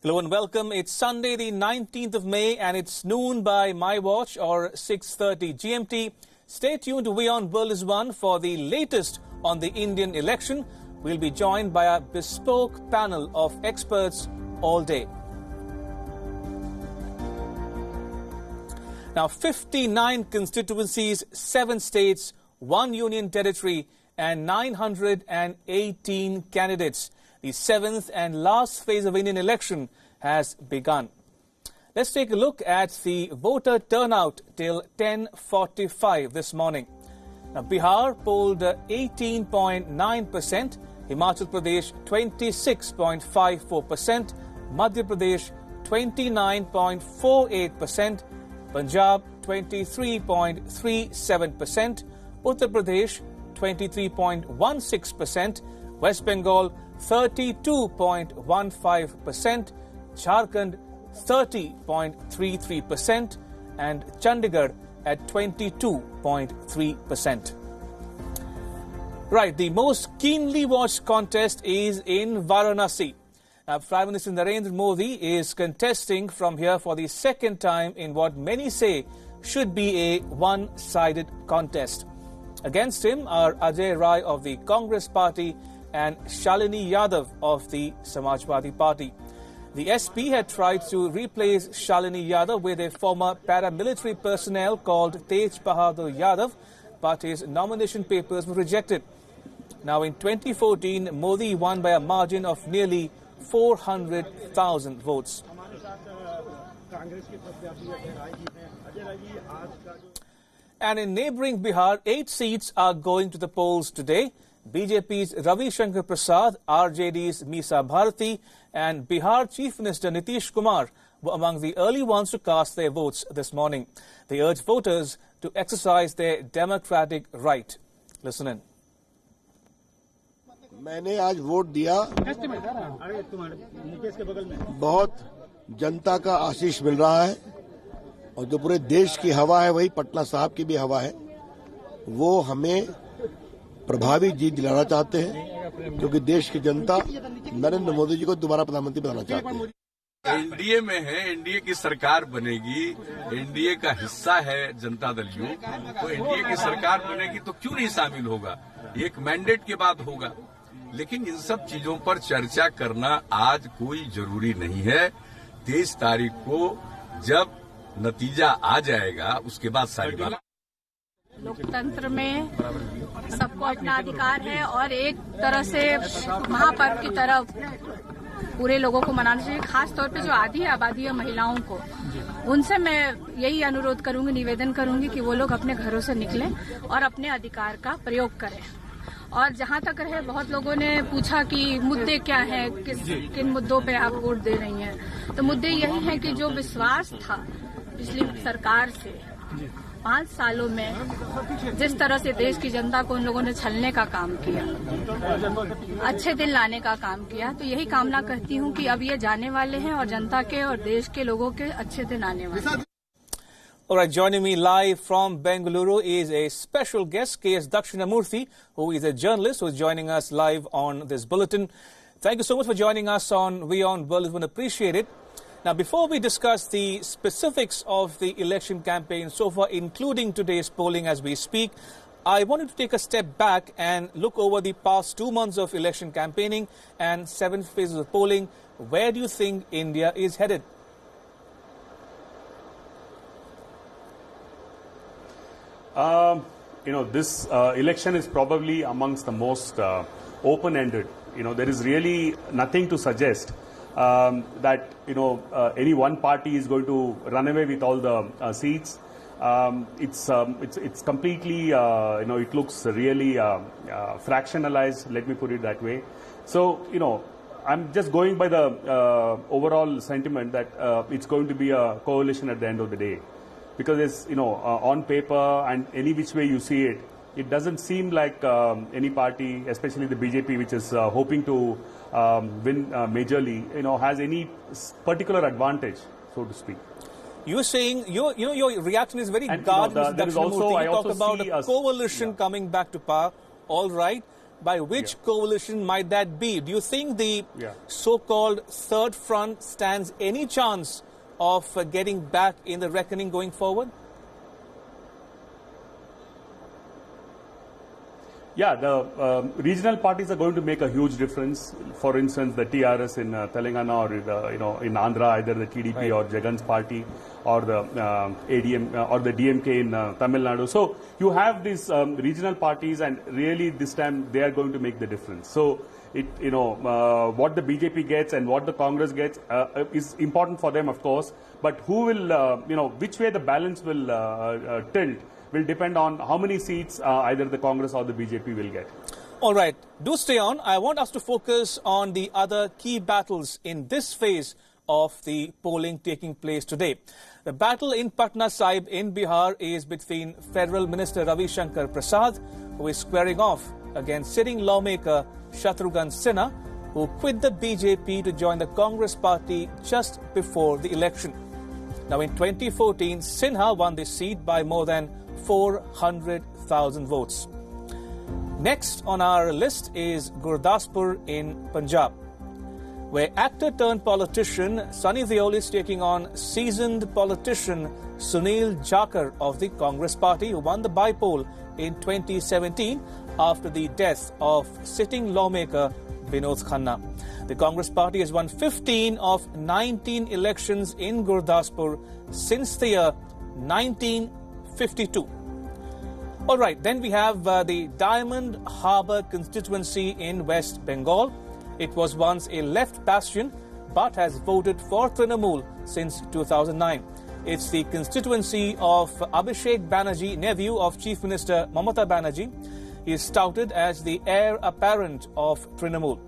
Hello and welcome. It's Sunday the 19th of May and it's noon by my watch or 6:30 GMT. Stay tuned to WION World is One for the latest on the Indian election. We'll be joined by a bespoke panel of experts all day. Now 59 constituencies, 7 states, 1 union territory and 918 candidates. The 7th and last phase of Indian election has begun. Let's take a look at the voter turnout till 10:45 this morning. Now, Bihar polled 18.9%, Himachal Pradesh 26.54%, Madhya Pradesh 29.48%, Punjab 23.37%, Uttar Pradesh 23.16%, West Bengal 32.15%, Jharkhand 30.33% and Chandigarh at 22.3%. Right, the most keenly watched contest is in Varanasi. Now, Prime Minister Narendra Modi is contesting from here for the second time in what many say should be a one-sided contest. Against him are Ajay Rai of the Congress Party and Shalini Yadav of the Samajwadi Party. The SP had tried to replace Shalini Yadav with a former paramilitary personnel called Tej Bahadur Yadav, but his nomination papers were rejected. Now in 2014, Modi won by a margin of nearly 400,000 votes. And in neighbouring Bihar, 8 seats are going to the polls today. BJP's Ravi Shankar Prasad, RJD's Meesa Bharati and Bihar Chief Minister Nitish Kumar were among the early ones to cast their votes this morning. They urged voters to exercise their democratic right. Listen in. मैंने आज vote दिया, बहुत जनता का आशीष मिल रहा है और जो पूरे देश की हवा है वही पटना साहब की भी हवा है। वो हमें प्रभावी जीत दिलाना चाहते हैं क्योंकि देश की जनता नरेंद्र मोदी जी को दोबारा प्रधानमंत्री बनाना चाहती है। एनडीए में है, एनडीए की सरकार बनेगी, एनडीए का हिस्सा है जनता दल यू, तो एनडीए की सरकार बनेगी तो क्यों नहीं शामिल होगा? एक मैंडेट के बाद होगा। लेकिन इन सब चीजों पर चर्चा करना आज कोई जरूरी नहीं है। 23 तारीख को जब नतीजा आ जाएगा उसके बाद सारी बात। लोकतंत्र में सबको अपना अधिकार है और एक तरह से महापर्व की तरह पूरे लोगों को मनाना चाहिए। खास तौर पे जो आधी आबादी है महिलाओं को, उनसे मैं यही अनुरोध करूंगी, निवेदन करूंगी कि वो लोग अपने घरों से निकलें और अपने अधिकार का प्रयोग करें। और जहां तक रहे, बहुत लोगों ने पूछा कि मुद्दे क्या हैं, किन मुद्दों पे आप वोट दे रही हैं, तो मुद्दे यही हैं कि जो विश्वास था पिछली सरकार से 5 सालों में जिस तरह से देश की जनता को उन लोगों ने छलने का काम किया, अच्छे दिन लाने का काम किया, तो यही कामना करती हूं कि अब ये जाने वाले हैं और जनता के और देश के लोगों के अच्छे दिन आने वाले हैं। All right, joining me live from Bengaluru is a special guest, K.S. Dakshinamurti, who is a journalist who is joining us live on this bulletin. Thank you so much for joining us on WION World is One. Appreciate it. Now, before we discuss the specifics of the election campaign so far, including today's polling as we speak, I wanted to take a step back and look over the past 2 months of election campaigning and 7 phases of polling. Where do you think India is headed? This election is probably amongst the most open-ended. There is really nothing to suggest that any one party is going to run away with all the seats. It's completely it looks really fractionalized. Let me put it that way. So I'm just going by the overall sentiment that it's going to be a coalition at the end of the day. Because it's, on paper and any which way you see it, it doesn't seem like any party, especially the BJP, which is hoping to win majorly, has any particular advantage, so to speak. You're saying your reaction is very guarded. There is also, you talk about a coalition coming back to power. All right, by which coalition might that be? Do you think the so-called third front stands any chance of getting back in the reckoning going forward? Yeah, the regional parties are going to make a huge difference. For instance, the TRS in Telangana, or in Andhra, either the TDP or Jagan's party, or the ADM or the DMK in Tamil Nadu. So you have these regional parties, and really this time they are going to make the difference. So what the BJP gets and what the Congress gets is important for them, of course. But who will, which way the balance will tilt will depend on how many seats either the Congress or the BJP will get. All right, do stay on. I want us to focus on the other key battles in this phase of the polling taking place today. The battle in Patna Sahib in Bihar is between Federal Minister Ravi Shankar Prasad, who is squaring off against sitting lawmaker Shatrughan Sinha, who quit the BJP to join the Congress party just before the election. Now, in 2014, Sinha won this seat by more than 400,000 votes. Next on our list is Gurdaspur in Punjab, where actor turned politician Sunny Deol is taking on seasoned politician Sunil Jakar of the Congress party, who won the by-poll in 2017 after the death of sitting lawmaker Vinod Khanna. The Congress party has won 15 of 19 elections in Gurdaspur since the year 1952. All right, then we have the Diamond Harbour constituency in West Bengal. It was once a left bastion, but has voted for Trinamool since 2009. It's the constituency of Abhishek Banerjee, nephew of Chief Minister Mamata Banerjee. He is touted as the heir apparent of Trinamool.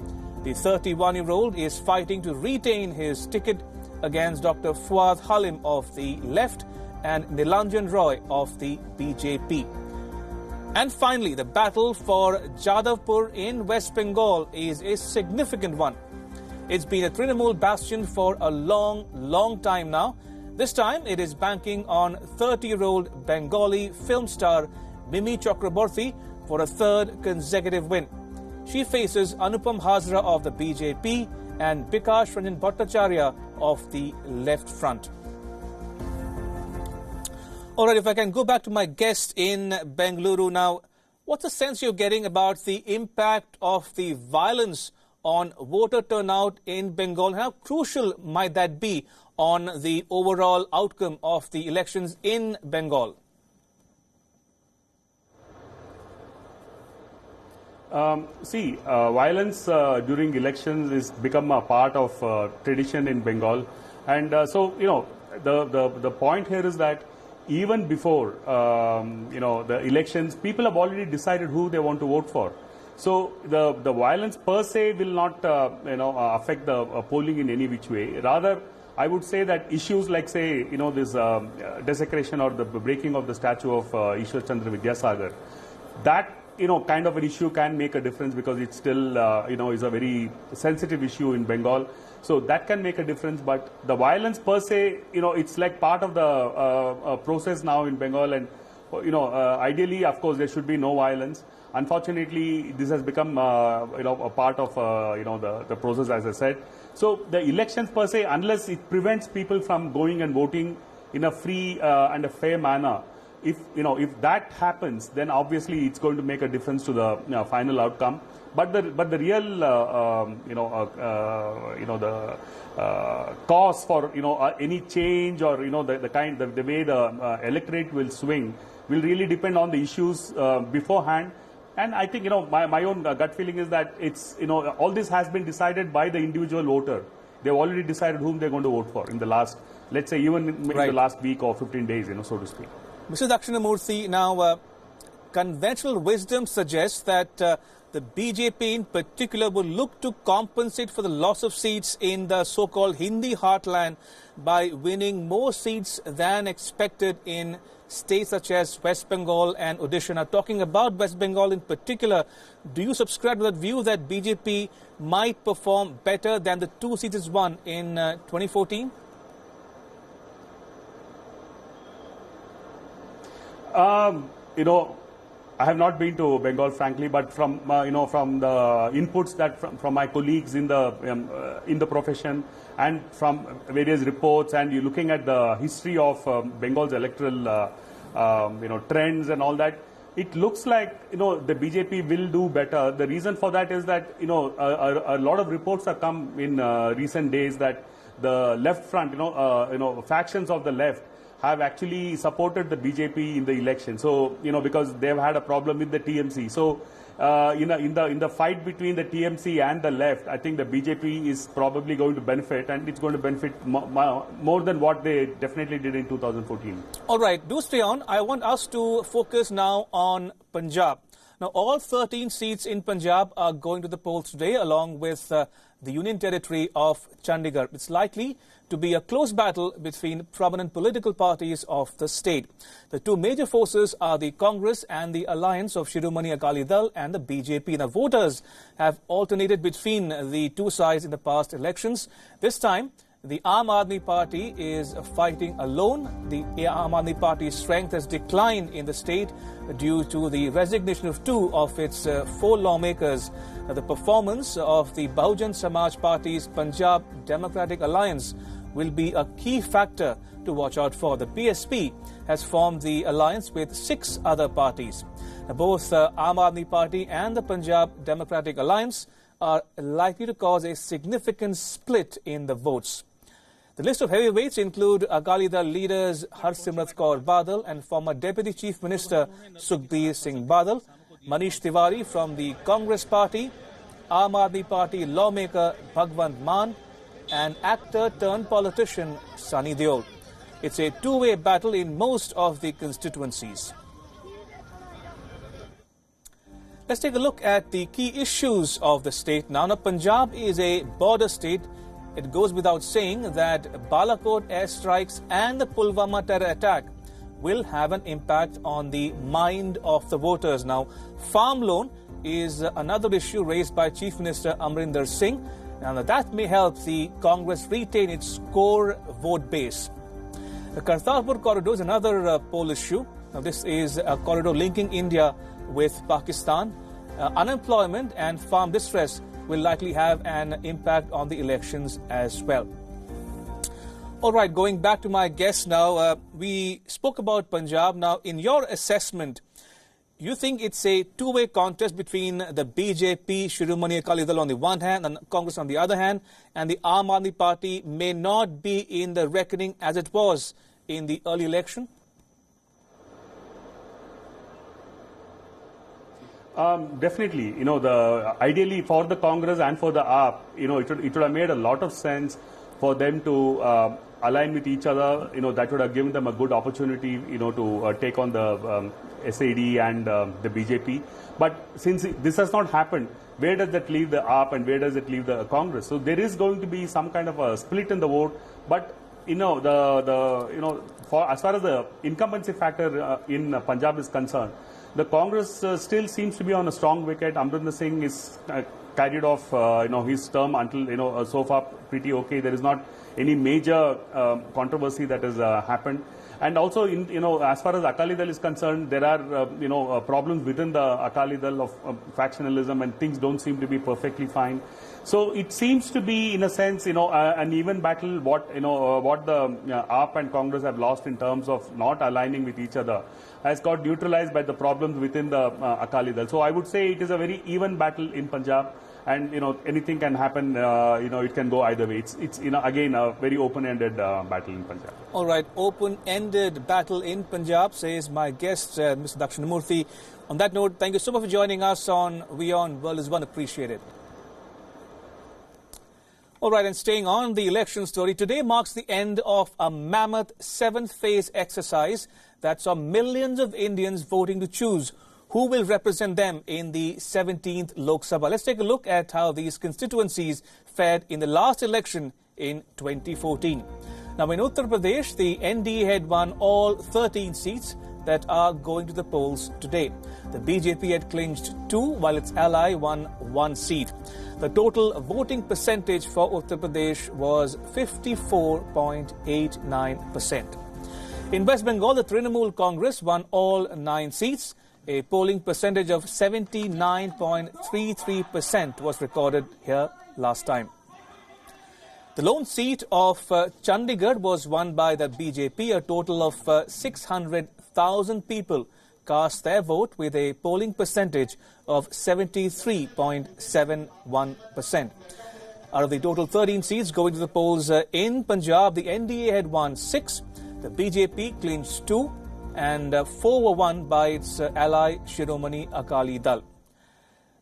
The 31-year-old is fighting to retain his ticket against Dr. Fuad Halim of the left and Nilanjan Roy of the BJP. And finally, the battle for Jadavpur in West Bengal is a significant one. It's been a Trinamool bastion for a long time now. This time, it is banking on 30-year-old Bengali film star Mimi Chakraborty for a third consecutive win. She faces Anupam Hazra of the BJP and Bikash Ranjan Bhattacharya of the Left Front. All right, if I can go back to my guest in Bengaluru now, what's the sense you're getting about the impact of the violence on voter turnout in Bengal? How crucial might that be on the overall outcome of the elections in Bengal? Violence during elections has become a part of tradition in Bengal. And the point here is that even before, the elections, people have already decided who they want to vote for. So the violence per se will not, affect the polling in any which way. Rather, I would say that issues like, say, this desecration or the breaking of the statue of Ishwar Chandra Vidyasagar, that kind of an issue can make a difference because it still, is a very sensitive issue in Bengal. So that can make a difference. But the violence per se, it's like part of the process now in Bengal. And, ideally, of course, there should be no violence. Unfortunately, this has become, a part of, the process, as I said. So the elections per se, unless it prevents people from going and voting in a free and a fair manner, if that happens, then obviously it's going to make a difference to the final outcome. But the real cause for any change or the way the electorate will swing will really depend on the issues beforehand. And I think my own gut feeling is that it's all this has been decided by the individual voter. They've already decided whom they're going to vote for in the last, let's say, even in the last week or 15 days, so to speak. Mr. Dakshinamurti, now conventional wisdom suggests that the BJP in particular would look to compensate for the loss of seats in the so-called Hindi heartland by winning more seats than expected in states such as West Bengal and Odisha. Now, talking about West Bengal in particular, do you subscribe to that view that BJP might perform better than the 2 seats it won in 2014? I have not been to Bengal, frankly, but from from the inputs that from my colleagues in the profession and from various reports, and you're looking at the history of Bengal's electoral trends and all that, it looks like the BJP will do better. The reason for that is that a lot of reports have come in recent days that the left front, factions of the left have actually supported the BJP in the election. So, because they've had a problem with the TMC. So, in the fight between the TMC and the left, I think the BJP is probably going to benefit, and it's going to benefit more than what they definitely did in 2014. All right, do stay on. I want us to focus now on Punjab. Now, all 13 seats in Punjab are going to the polls today, along with the Union Territory of Chandigarh. It's likely to be a close battle between prominent political parties of the state. The two major forces are the Congress and the alliance of Shiromani Akali Dal and the BJP. Now, voters have alternated between the two sides in the past elections. This time, the Aam Aadmi Party is fighting alone. The Aam Aadmi Party's strength has declined in the state due to the resignation of two of its 4 lawmakers. The performance of the Bahujan Samaj Party's Punjab Democratic Alliance will be a key factor to watch out for. The PSP has formed the alliance with 6 other parties. Now, both Aam Aadmi Party and the Punjab Democratic Alliance are likely to cause a significant split in the votes. The list of heavyweights include Akali Dal leaders Harsimrat Kaur Badal and former Deputy Chief Minister Sukhbir Singh Badal, Manish Tiwari from the Congress Party, Aam Aadmi Party lawmaker Bhagwant Mann, and actor-turned-politician Sunny Deol. It's a two-way battle in most of the constituencies. Let's take a look at the key issues of the state now. Now, Punjab is a border state. It goes without saying that Balakot airstrikes and the Pulwama terror attack will have an impact on the mind of the voters. Now, farm loan is another issue raised by Chief Minister Amrinder Singh, and that may help the Congress retain its core vote base. The Kartarpur corridor is another poll issue. Now, this is a corridor linking India with Pakistan. Unemployment and farm distress will likely have an impact on the elections as well. All right, going back to my guest now, we spoke about Punjab. Now, in your assessment, you think it's a two-way contest between the BJP, Shiromani Akali Dal on the one hand and Congress on the other hand, and the Aam Aadmi Party may not be in the reckoning as it was in the early election? Definitely, ideally for the Congress and for the AAP, it would have made a lot of sense for them to align with each other. That would have given them a good opportunity, to take on the SAD and the BJP. But since this has not happened, where does that leave the AAP and where does it leave the Congress? So there is going to be some kind of a split in the vote. But for as far as the incumbency factor in Punjab is concerned, the Congress still seems to be on a strong wicket. Amrinder Singh is carried off, his term until, so far pretty okay. There is not any major controversy that has happened. And also, as far as Akali Dal is concerned, there are, problems within the Akali Dal of factionalism, and things don't seem to be perfectly fine. So it seems to be, in a sense, an even battle. What the AAP and Congress have lost in terms of not aligning with each other has got neutralized by the problems within the Akali Dal. So I would say it is a very even battle in Punjab, and anything can happen. It can go either way. It's again a very open-ended battle in Punjab. All right, open-ended battle in Punjab, says my guest, Mr. Dakshinamurti. On that note, thank you so much for joining us on WION World is One. Appreciate it. All right, and staying on the election story, today marks the end of a mammoth 7th-phase exercise that saw millions of Indians voting to choose who will represent them in the 17th Lok Sabha. Let's take a look at how these constituencies fared in the last election in 2014. Now, in Uttar Pradesh, the NDA had won all 13 seats that are going to the polls today. The BJP had clinched 2, while its ally won 1 seat. The total voting percentage for Uttar Pradesh was 54.89%. In West Bengal, the Trinamool Congress won all 9 seats. A polling percentage of 79.33% was recorded here last time. The lone seat of Chandigarh was won by the BJP. A total of 600,000 people cast their vote with a polling percentage of 73.71%. Out of the total 13 seats going to the polls in Punjab, the NDA had won 6, the BJP clinched 2, and 4 were won by its ally Shiromani Akali Dal.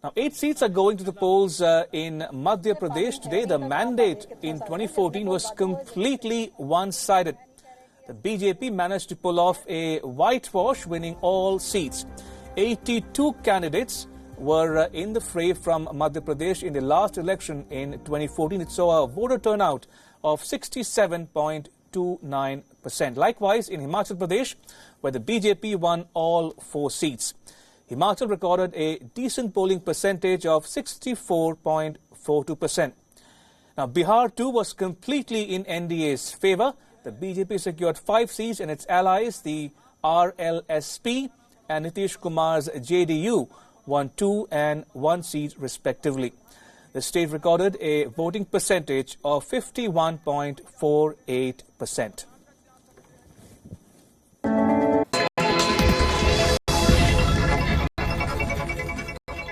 Now, 8 seats are going to the polls in Madhya Pradesh. Today, the mandate in 2014 was completely one-sided. The BJP managed to pull off a whitewash, winning all seats. 82 candidates were in the fray from Madhya Pradesh in the last election in 2014. It saw a voter turnout of 67.29%. Likewise, in Himachal Pradesh, where the BJP won all 4 seats. Himachal recorded a decent polling percentage of 64.42%. Now, Bihar too was completely in NDA's favour. The BJP secured 5 seats and its allies, the RLSP and Nitish Kumar's JDU, won 2 and 1 seat respectively. The state recorded a voting percentage of 51.48%.